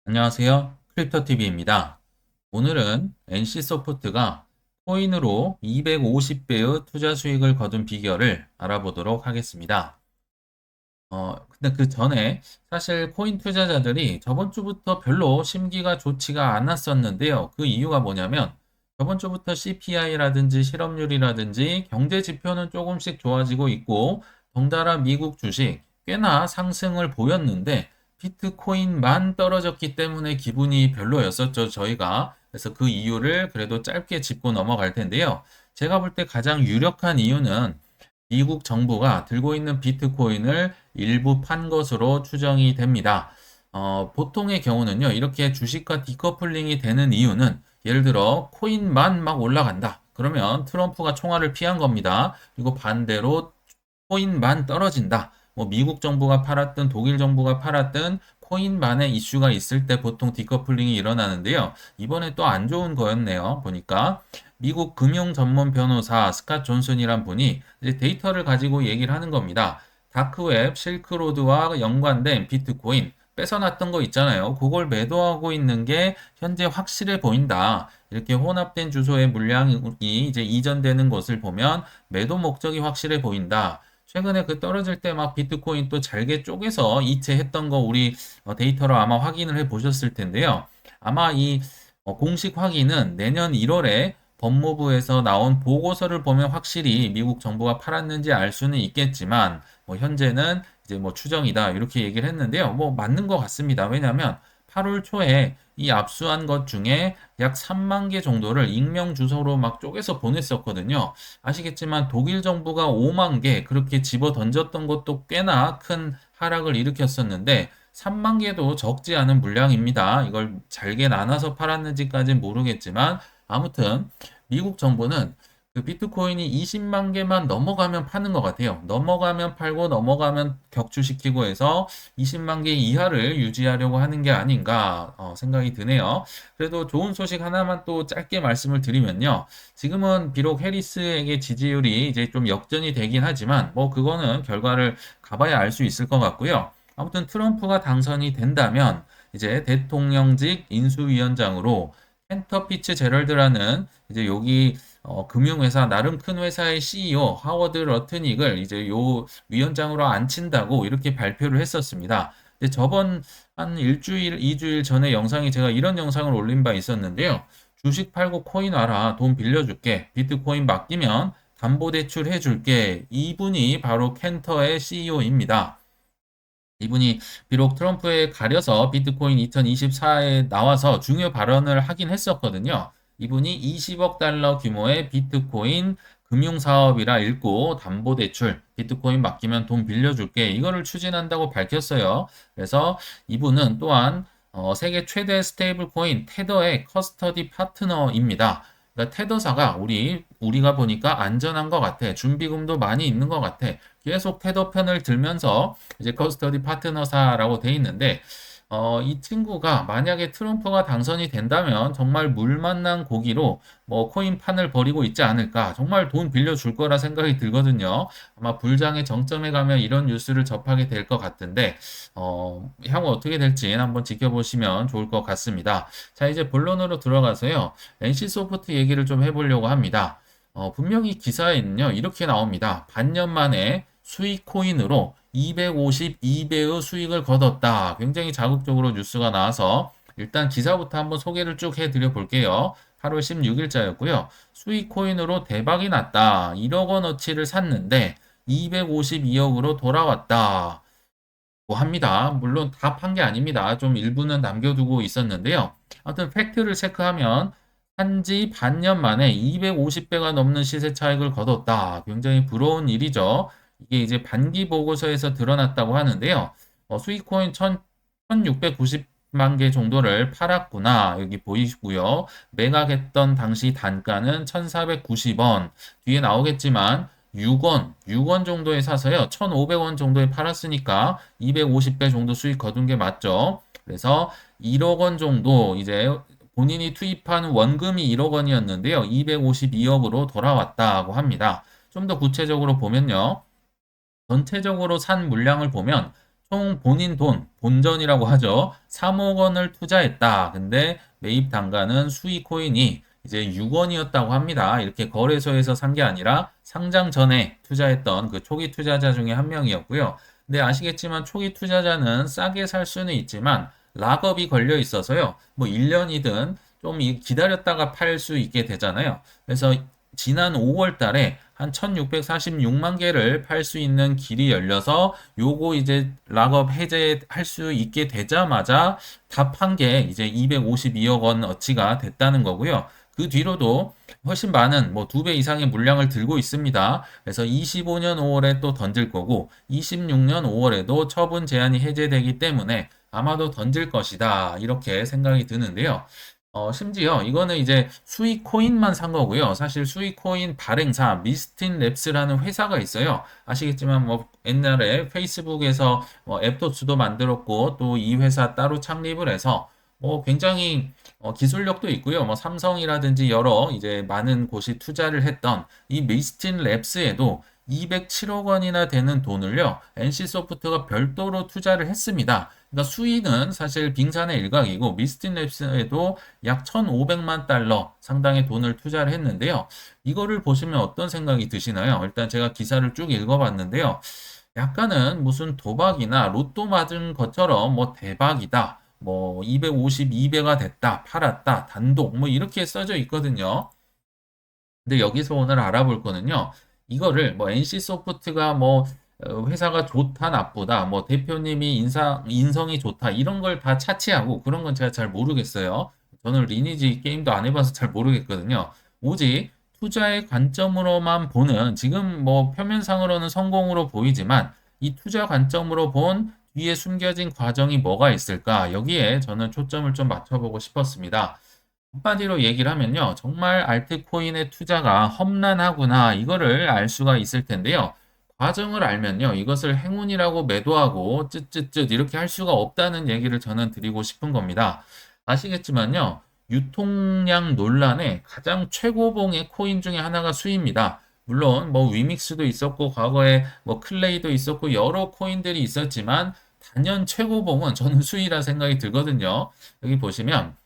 안녕하세요. 크립토TV입니다. 오늘은 NC소프트가 코인으로 250배의 투자 수익을 거둔 비결을 알아보도록 하겠습니다. 근데 그 전에 사실 코인 투자자들이 저번 주부터 별로 심기가 좋지가 않았었는데요. 그 이유가 뭐냐면 저번 주부터 CPI라든지 실업률이라든지 경제 지표는 조금씩 좋아지고 있고 덩달아 미국 주식 꽤나 상승을 보였는데 비트코인만 떨어졌기 때문에 기분이 별로였었죠, 저희가. 그래서 그 이유를 그래도 짧게 짚고 넘어갈 텐데요. 제가 볼 때 가장 유력한 이유는 미국 정부가 들고 있는 비트코인을 일부 판 것으로 추정이 됩니다. 보통의 경우는요, 이렇게 주식과 디커플링이 되는 이유는 예를 들어 코인만 막 올라간다. 그러면 트럼프가 총알을 피한 겁니다. 그리고 반대로 코인만 떨어진다. 뭐 미국 정부가 팔았든 독일 정부가 팔았든 코인만의 이슈가 있을 때 보통 디커플링이 일어나는데요. 이번에 또 안 좋은 거였네요. 보니까 미국 금융 전문 변호사 스캇 존슨이란 분이 이제 데이터를 가지고 얘기를 하는 겁니다. 다크웹, 실크로드와 연관된 비트코인 뺏어놨던 거 있잖아요. 그걸 매도하고 있는 게 현재 확실해 보인다. 이렇게 혼합된 주소의 물량이 이제 이전되는 것을 보면 매도 목적이 확실해 보인다. 최근에 그 떨어질 때 막 비트코인 또 잘게 쪼개서 이체했던 거 우리 데이터로 아마 확인을 해 보셨을 텐데요. 아마 이 공식 확인은 내년 1월에 법무부에서 나온 보고서를 보면 확실히 미국 정부가 팔았는지 알 수는 있겠지만 뭐 현재는 이제 뭐 추정이다 이렇게 얘기를 했는데요. 뭐 맞는 것 같습니다. 왜냐하면 8월 초에 이 압수한 것 중에 약 3만 개 정도를 익명 주소로 막 쪼개서 보냈었거든요. 아시겠지만 독일 정부가 5만 개 그렇게 집어 던졌던 것도 꽤나 큰 하락을 일으켰었는데 3만 개도 적지 않은 물량입니다. 이걸 잘게 나눠서 팔았는지까지는 모르겠지만 아무튼 미국 정부는 그 비트코인이 20만 개만 넘어가면 파는 것 같아요. 넘어가면 팔고 넘어가면 격추시키고 해서 20만 개 이하를 유지하려고 하는 게 아닌가 생각이 드네요. 그래도 좋은 소식 하나만 또 짧게 말씀을 드리면요. 지금은 비록 해리스에게 지지율이 이제 좀 역전이 되긴 하지만 뭐 그거는 결과를 가봐야 알 수 있을 것 같고요. 아무튼 트럼프가 당선이 된다면 이제 대통령직 인수위원장으로 켄터피츠 제럴드라는 이제 여기 금융회사 나름 큰 회사의 CEO 하워드 러트닉을 이제 요 위원장으로 앉힌다고 이렇게 발표를 했었습니다. 근데 저번 한 일주일, 이주일 전에 영상에 제가 이런 영상을 올린 바 있었는데요. 주식 팔고 코인 와라. 돈 빌려줄게. 비트코인 맡기면 담보대출 해줄게. 이분이 바로 켄터의 CEO입니다. 이분이 비록 트럼프에 가려서 비트코인 2024에 나와서 중요 발언을 하긴 했었거든요. 이분이 20억 달러 규모의 비트코인 금융사업이라 읽고 담보대출, 비트코인 맡기면 돈 빌려줄게. 이거를 추진한다고 밝혔어요. 그래서 이분은 또한 세계 최대 스테이블 코인 테더의 커스터디 파트너입니다. 그러니까 테더사가 우리가 보니까 안전한 것 같아. 준비금도 많이 있는 것 같아. 계속 테더 편을 들면서 이제 커스터디 파트너사라고 돼 있는데 이 친구가 만약에 트럼프가 당선이 된다면 정말 물 만난 고기로 뭐 코인판을 벌이고 있지 않을까. 정말 돈 빌려줄 거라 생각이 들거든요. 아마 불장의 정점에 가면 이런 뉴스를 접하게 될 것 같은데 향후 어떻게 될지는 한번 지켜보시면 좋을 것 같습니다. 자, 이제 본론으로 들어가서요. NC소프트 얘기를 좀 해보려고 합니다. 분명히 기사에는요, 이렇게 나옵니다. 반년 만에 수익 코인으로 252배의 수익을 거뒀다. 굉장히 자극적으로 뉴스가 나와서 일단 기사부터 한번 소개를 쭉 해드려 볼게요. 8월 16일자였고요. 수익 코인으로 대박이 났다. 1억 원어치를 샀는데 252억으로 돌아왔다. 고 합니다. 물론 다 판 게 아닙니다. 좀 일부는 남겨두고 있었는데요. 아무튼 팩트를 체크하면 한지 반년 만에 250배가 넘는 시세 차익을 거뒀다. 굉장히 부러운 일이죠. 이게 이제 반기 보고서에서 드러났다고 하는데요. 수익코인 1690만 개 정도를 팔았구나. 여기 보이시고요. 매각했던 당시 단가는 1490원. 뒤에 나오겠지만 6원 정도에 사서요. 1,500원 정도에 팔았으니까 250배 정도 수익 거둔 게 맞죠. 그래서 1억 원 정도 이제 본인이 투입한 원금이 1억 원이었는데요. 252억으로 돌아왔다고 합니다. 좀 더 구체적으로 보면요. 전체적으로 산 물량을 보면 총 본인 돈, 본전이라고 하죠. 3억 원을 투자했다. 근데 매입 단가는 수익 코인이 이제 6원이었다고 합니다. 이렇게 거래소에서 산 게 아니라 상장 전에 투자했던 그 초기 투자자 중에 한 명이었고요. 근데 아시겠지만 초기 투자자는 싸게 살 수는 있지만 락업이 걸려 있어서요. 뭐 1년이든 좀 기다렸다가 팔 수 있게 되잖아요. 그래서 지난 5월 달에 한 1646만 개를 팔 수 있는 길이 열려서 요거 이제 락업 해제할 수 있게 되자마자 다 판 게 이제 252억 원 어치가 됐다는 거고요. 그 뒤로도 훨씬 많은 뭐 2배 이상의 물량을 들고 있습니다. 그래서 25년 5월에 또 던질 거고 26년 5월에도 처분 제한이 해제되기 때문에 아마도 던질 것이다. 이렇게 생각이 드는데요. 심지어 이거는 이제 수익 코인만 산 거고요. 사실 수익 코인 발행사 미스틴 랩스라는 회사가 있어요. 아시겠지만 뭐 옛날에 페이스북에서 뭐 앱토츠도 만들었고 또 이 회사 따로 창립을 해서 뭐 굉장히 기술력도 있고요. 뭐 삼성이라든지 여러 이제 많은 곳이 투자를 했던 이 미스틴 랩스에도 207억 원이나 되는 돈을요, NC소프트가 별도로 투자를 했습니다. 그러니까 수위는 사실 빙산의 일각이고, 미스틴 랩스에도 약 1,500만 달러 상당의 돈을 투자를 했는데요. 이거를 보시면 어떤 생각이 드시나요? 일단 제가 기사를 쭉 읽어봤는데요. 약간은 무슨 도박이나 로또 맞은 것처럼 뭐 대박이다, 뭐 252배가 됐다, 팔았다, 단독, 뭐 이렇게 써져 있거든요. 근데 여기서 오늘 알아볼 거는요. 이거를 뭐 NC소프트가 뭐 회사가 좋다 나쁘다 뭐 대표님이 인성이 좋다 이런 걸 다 차치하고 그런 건 제가 잘 모르겠어요. 저는 리니지 게임도 안 해봐서 잘 모르겠거든요. 오직 투자의 관점으로만 보는 지금 뭐 표면상으로는 성공으로 보이지만 이 투자 관점으로 본 뒤에 숨겨진 과정이 뭐가 있을까 여기에 저는 초점을 좀 맞춰보고 싶었습니다. 한마디로 얘기를 하면요. 정말 알트코인의 투자가 험난하구나. 이거를 알 수가 있을 텐데요. 과정을 알면요. 이것을 행운이라고 매도하고 쯧쯧쯧 이렇게 할 수가 없다는 얘기를 저는 드리고 싶은 겁니다. 아시겠지만요. 유통량 논란의 가장 최고봉의 코인 중에 하나가 수입니다. 물론 뭐 위믹스도 있었고 과거에 뭐 클레이도 있었고 여러 코인들이 있었지만 단연 최고봉은 저는 수이라 생각이 들거든요. 여기 보시면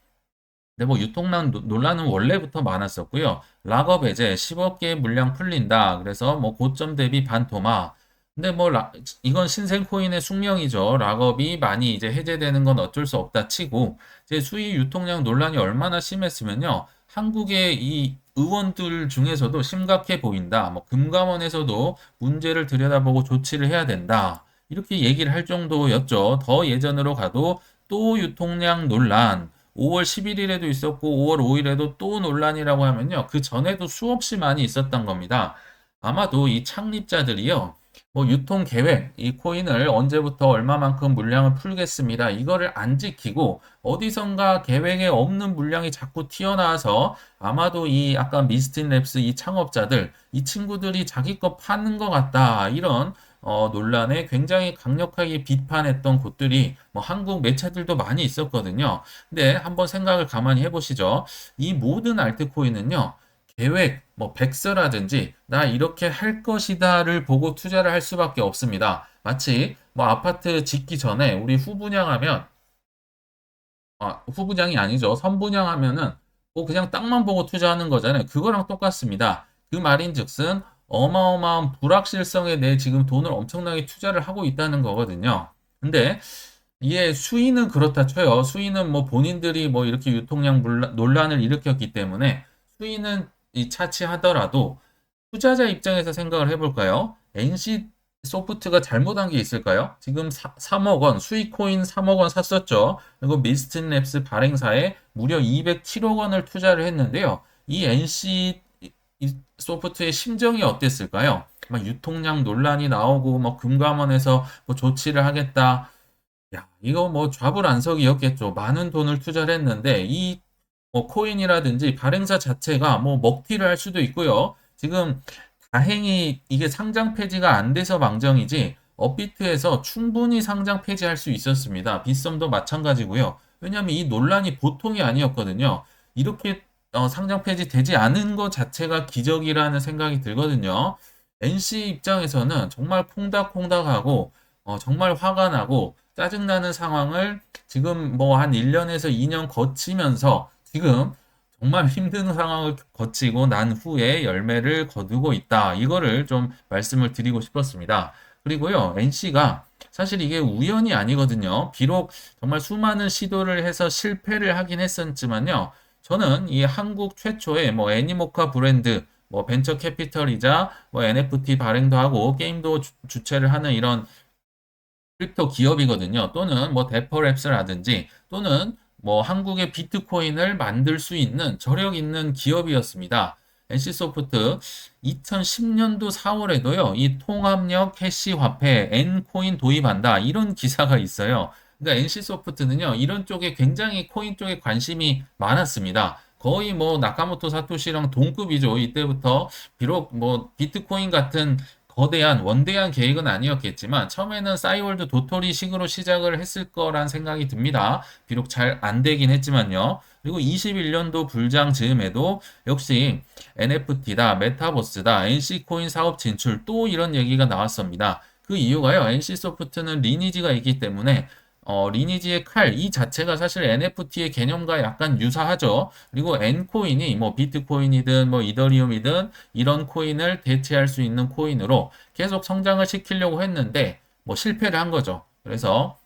근데 뭐 유통난 논란은 원래부터 많았었고요. 락업 해제 10억 개의 물량 풀린다. 그래서 뭐 고점 대비 반토막. 근데 뭐 이건 신생 코인의 숙명이죠. 락업이 많이 이제 해제되는 건 어쩔 수 없다 치고 이제 수익 유통량 논란이 얼마나 심했으면요. 한국의 이 의원들 중에서도 심각해 보인다. 뭐 금감원에서도 문제를 들여다보고 조치를 해야 된다. 이렇게 얘기를 할 정도였죠. 더 예전으로 가도 또 유통량 논란 5월 11일에도 있었고 5월 5일에도 또 논란이라고 하면요. 그 전에도 수없이 많이 있었던 겁니다. 아마도 이 창립자들이요. 뭐 유통 계획, 이 코인을 언제부터 얼마만큼 물량을 풀겠습니다. 이거를 안 지키고 어디선가 계획에 없는 물량이 자꾸 튀어나와서 아마도 이 아까 미스틴 랩스 이 창업자들, 이 친구들이 자기 거 파는 것 같다. 이런 논란에 굉장히 강력하게 비판했던 곳들이 뭐 한국 매체들도 많이 있었거든요. 근데 한번 생각을 가만히 해보시죠. 이 모든 알트코인은요. 계획, 뭐 백서라든지 나 이렇게 할 것이다를 보고 투자를 할 수밖에 없습니다. 마치 뭐 아파트 짓기 전에 우리 후분양하면 후분양이 아니죠. 선분양하면은 뭐 그냥 땅만 보고 투자하는 거잖아요. 그거랑 똑같습니다. 그 말인즉슨 어마어마한 불확실성에 내 지금 돈을 엄청나게 투자를 하고 있다는 거거든요. 근데 이게 수위는 그렇다 쳐요. 수위는 뭐 본인들이 뭐 이렇게 유통량 논란을 일으켰기 때문에 수위는 이 차치하더라도 투자자 입장에서 생각을 해볼까요? NC 소프트가 잘못한 게 있을까요? 지금 3억 원, 수익 코인 3억 원 샀었죠. 그리고 미스틴 랩스 발행사에 무려 207억 원을 투자를 했는데요. 이 NC 소프트의 심정이 어땠을까요? 막 유통량 논란이 나오고 뭐 금감원에서 뭐 조치를 하겠다. 야, 이거 뭐 좌불안석이었겠죠. 많은 돈을 투자를 했는데 이 뭐 코인이라든지 발행사 자체가 뭐 먹튀를 할 수도 있고요. 지금 다행히 이게 상장 폐지가 안 돼서 망정이지 업비트에서 충분히 상장 폐지할 수 있었습니다. 빗썸도 마찬가지고요. 왜냐하면 이 논란이 보통이 아니었거든요. 이렇게 상장 폐지 되지 않은 것 자체가 기적이라는 생각이 들거든요. NC 입장에서는 정말 콩닥콩닥하고 정말 화가 나고 짜증나는 상황을 지금 뭐 한 1년에서 2년 거치면서 지금 정말 힘든 상황을 거치고 난 후에 열매를 거두고 있다. 이거를 좀 말씀을 드리고 싶었습니다. 그리고요, NC가 사실 이게 우연이 아니거든요. 비록 정말 수많은 시도를 해서 실패를 하긴 했었지만요. 저는 이 한국 최초의 뭐 애니모카 브랜드, 뭐 벤처 캐피털이자 뭐 NFT 발행도 하고 게임도 주최를 하는 이런 크립토 기업이거든요. 또는 뭐 데퍼랩스라든지 또는 뭐 한국의 비트코인을 만들 수 있는 저력 있는 기업이었습니다. NC소프트 2010년도 4월에도요. 이 통합력 캐시 화폐 N코인 도입한다. 이런 기사가 있어요. 그러니까 NC소프트는요. 이런 쪽에 굉장히 코인 쪽에 관심이 많았습니다. 거의 뭐 나카모토 사토시랑 동급이죠. 이때부터 비록 뭐 비트코인 같은 거대한 원대한 계획은 아니었겠지만 처음에는 싸이월드 도토리식으로 시작을 했을 거란 생각이 듭니다. 비록 잘 안 되긴 했지만요. 그리고 21년도 불장 즈음에도 역시 NFT다, 메타버스다, NC코인 사업 진출 또 이런 얘기가 나왔습니다. 그 이유가요. NC소프트는 리니지가 있기 때문에 리니지의 칼, 이 자체가 사실 NFT의 개념과 약간 유사하죠. 그리고 N코인이 뭐 비트코인이든 뭐 이더리움이든 이런 코인을 대체할 수 있는 코인으로 계속 성장을 시키려고 했는데 뭐 실패를 한 거죠. 그래서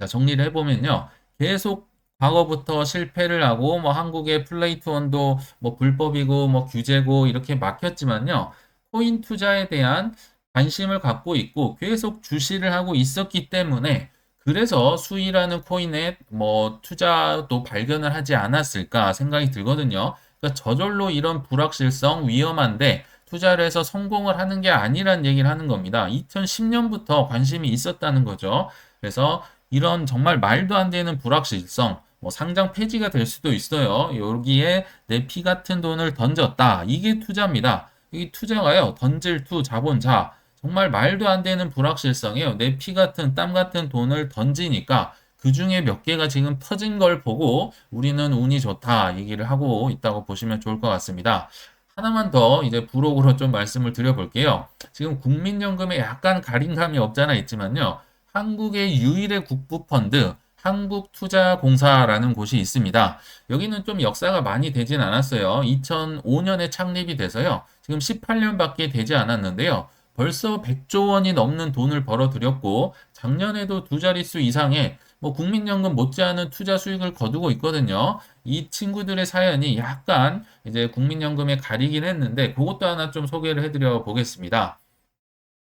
자, 정리를 해보면요. 계속 과거부터 실패를 하고 뭐 한국의 플레이투원도 뭐 불법이고 뭐 규제고 이렇게 막혔지만요. 코인 투자에 대한 관심을 갖고 있고 계속 주시를 하고 있었기 때문에 그래서 수익이라는 코인에 뭐 투자도 발견을 하지 않았을까 생각이 들거든요. 그러니까 저절로 이런 불확실성 위험한데 투자를 해서 성공을 하는 게 아니란 얘기를 하는 겁니다. 2010년부터 관심이 있었다는 거죠. 그래서 이런 정말 말도 안 되는 불확실성, 뭐 상장 폐지가 될 수도 있어요. 여기에 내 피 같은 돈을 던졌다. 이게 투자입니다. 이 투자가요, 던질 투 자본자. 정말 말도 안 되는 불확실성이에요. 내 피 같은 땀 같은 돈을 던지니까 그 중에 몇 개가 지금 터진 걸 보고 우리는 운이 좋다 얘기를 하고 있다고 보시면 좋을 것 같습니다. 하나만 더 이제 부록으로 좀 말씀을 드려볼게요. 지금 국민연금에 약간 가림감이 없잖아 있지만요. 한국의 유일의 국부펀드 한국투자공사라는 곳이 있습니다. 여기는 좀 역사가 많이 되진 않았어요. 2005년에 창립이 돼서요. 지금 18년밖에 되지 않았는데요. 벌써 100조 원이 넘는 돈을 벌어들였고 작년에도 두 자릿수 이상의 뭐 국민연금 못지않은 투자 수익을 거두고 있거든요. 이 친구들의 사연이 약간 이제 국민연금에 가리긴 했는데 그것도 하나 좀 소개를 해드려 보겠습니다.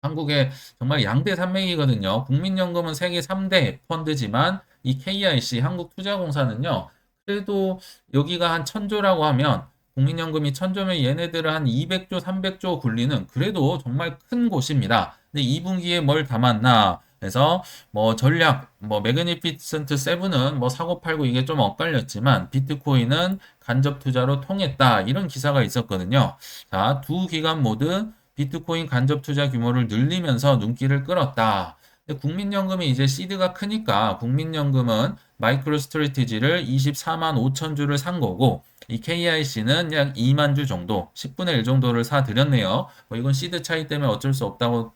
한국의 정말 양대 산맥이거든요. 국민연금은 세계 3대 펀드지만 이 KIC 한국투자공사는요. 그래도 여기가 한 1000조라고 하면 국민연금이 1000조면 얘네들은 한 200조, 300조 굴리는 그래도 정말 큰 곳입니다. 근데 2분기에 뭘 담았나? 그래서 뭐 전략, 뭐 매그니피센트 세븐은 뭐 사고 팔고 이게 좀 엇갈렸지만 비트코인은 간접 투자로 통했다. 이런 기사가 있었거든요. 자, 두 기관 모두 비트코인 간접 투자 규모를 늘리면서 눈길을 끌었다. 국민연금이 이제 시드가 크니까 국민연금은 마이크로 스트래티지를 24만 5천 주를 산 거고 이 KIC는 약 2만 주 정도, 10분의 1 정도를 사들였네요. 뭐 이건 시드 차이 때문에 어쩔 수 없다고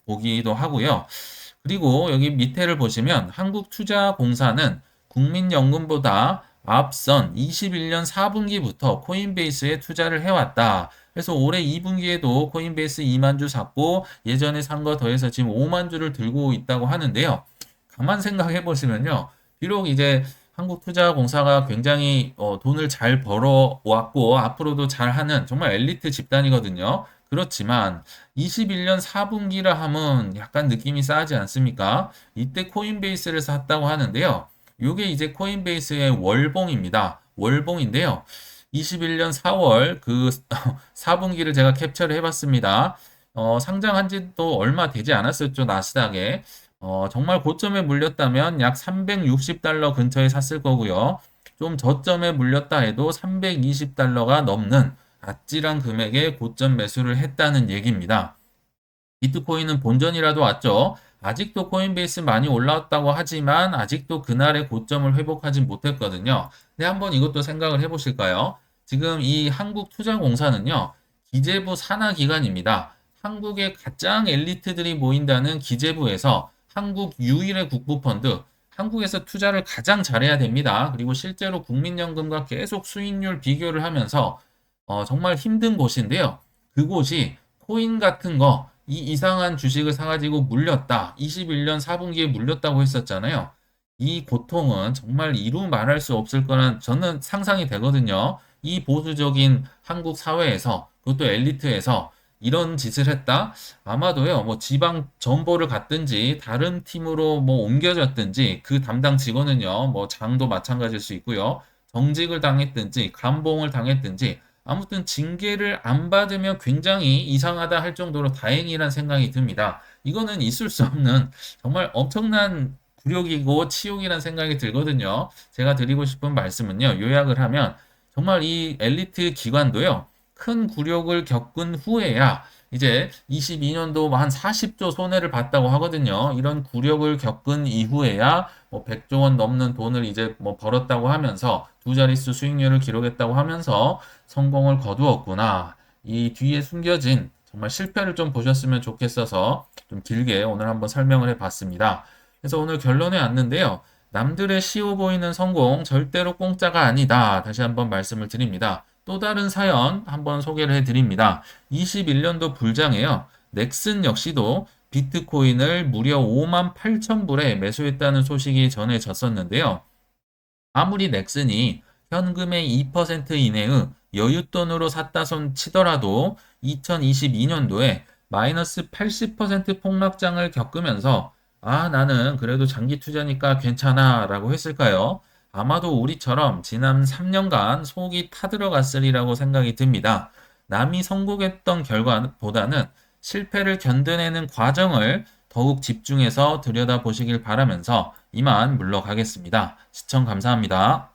보기도 하고요. 그리고 여기 밑에를 보시면 한국투자공사는 국민연금보다 앞선 21년 4분기부터 코인베이스에 투자를 해왔다. 그래서 올해 2분기에도 코인베이스 2만 주 샀고 예전에 산 거 더해서 지금 5만 주를 들고 있다고 하는데요. 가만 생각해 보시면요. 비록 이제 한국투자공사가 굉장히 돈을 잘 벌어왔고 앞으로도 잘하는 정말 엘리트 집단이거든요. 그렇지만 21년 4분기라 하면 약간 느낌이 싸하지 않습니까? 이때 코인베이스를 샀다고 하는데요. 이게 이제 코인베이스의 월봉입니다. 월봉인데요. 21년 4월 그 4분기를 제가 캡처를 해봤습니다. 상장한 지도 얼마 되지 않았었죠, 나스닥에. 정말 고점에 물렸다면 약 360달러 근처에 샀을 거고요. 좀 저점에 물렸다 해도 320달러가 넘는 아찔한 금액의 고점 매수를 했다는 얘기입니다. 비트코인은 본전이라도 왔죠. 아직도 코인베이스 많이 올라왔다고 하지만 아직도 그날의 고점을 회복하지 못했거든요. 근데 한번 이것도 생각을 해보실까요? 지금 이 한국투자공사는요. 기재부 산하기관입니다. 한국의 가장 엘리트들이 모인다는 기재부에서 한국 유일의 국부펀드, 한국에서 투자를 가장 잘해야 됩니다. 그리고 실제로 국민연금과 계속 수익률 비교를 하면서 정말 힘든 곳인데요. 그곳이 코인 같은 거, 이 이상한 주식을 사가지고 물렸다. 21년 4분기에 물렸다고 했었잖아요. 이 고통은 정말 이루 말할 수 없을 거란 저는 상상이 되거든요. 이 보수적인 한국 사회에서, 그것도 엘리트에서 이런 짓을 했다? 아마도요, 뭐 지방 전보를 갔든지 다른 팀으로 뭐 옮겨졌든지 그 담당 직원은요, 뭐 장도 마찬가지일 수 있고요. 정직을 당했든지 감봉을 당했든지 아무튼 징계를 안 받으면 굉장히 이상하다 할 정도로 다행이란 생각이 듭니다. 이거는 있을 수 없는 정말 엄청난 굴욕이고 치욕이란 생각이 들거든요. 제가 드리고 싶은 말씀은요, 요약을 하면 정말 이 엘리트 기관도요, 큰 굴욕을 겪은 후에야 이제 22년도 한 40조 손해를 봤다고 하거든요. 이런 굴욕을 겪은 이후에야 뭐 100조 원 넘는 돈을 이제 뭐 벌었다고 하면서 두 자릿수 수익률을 기록했다고 하면서 성공을 거두었구나. 이 뒤에 숨겨진 정말 실패를 좀 보셨으면 좋겠어서 좀 길게 오늘 한번 설명을 해봤습니다. 그래서 오늘 결론에 왔는데요. 남들의 쉬워 보이는 성공 절대로 공짜가 아니다. 다시 한번 말씀을 드립니다. 또 다른 사연 한번 소개를 해드립니다. 21년도 불장에요. 넥슨 역시도 비트코인을 무려 5만 8천 불에 매수했다는 소식이 전해졌었는데요. 아무리 넥슨이 현금의 2% 이내의 여윳돈으로 샀다 손 치더라도 2022년도에 마이너스 80% 폭락장을 겪으면서 나는 그래도 장기 투자니까 괜찮아 라고 했을까요? 아마도 우리처럼 지난 3년간 속이 타들어갔으리라고 생각이 듭니다. 남이 성공했던 결과보다는 실패를 견뎌내는 과정을 더욱 집중해서 들여다보시길 바라면서 이만 물러가겠습니다. 시청 감사합니다.